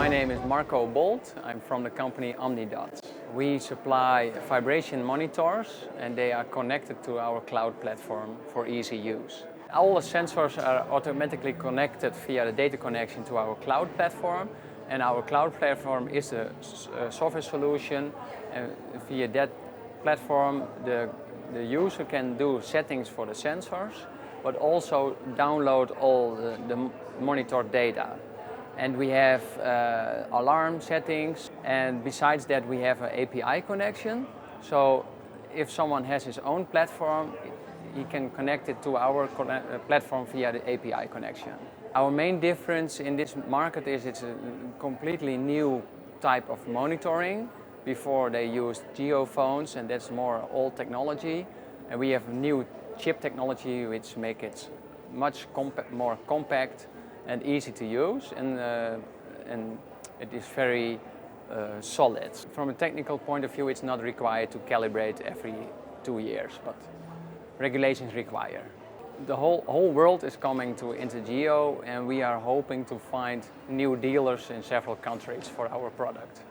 My name is Marko Bolt. I'm from the company Omnidots. We supply vibration monitors and they are connected to our cloud platform for easy use. All the sensors are automatically connected via the data connection to our cloud platform, and our cloud platform is a software solution, and via that platform the user can do settings for the sensors but also download all the monitor data. And we have alarm settings, and besides that we have an API connection. So if someone has his own platform, he can connect it to our platform via the API connection. Our main difference in this market is it's a completely new type of monitoring. Before they used geophones, and that's more old technology. And we have new chip technology which make it much more compact and easy to use, and it is very solid. From a technical point of view, it's not required to calibrate every 2 years, but regulations require. The whole world is coming to INTERGEO, and we are hoping to find new dealers in several countries for our product.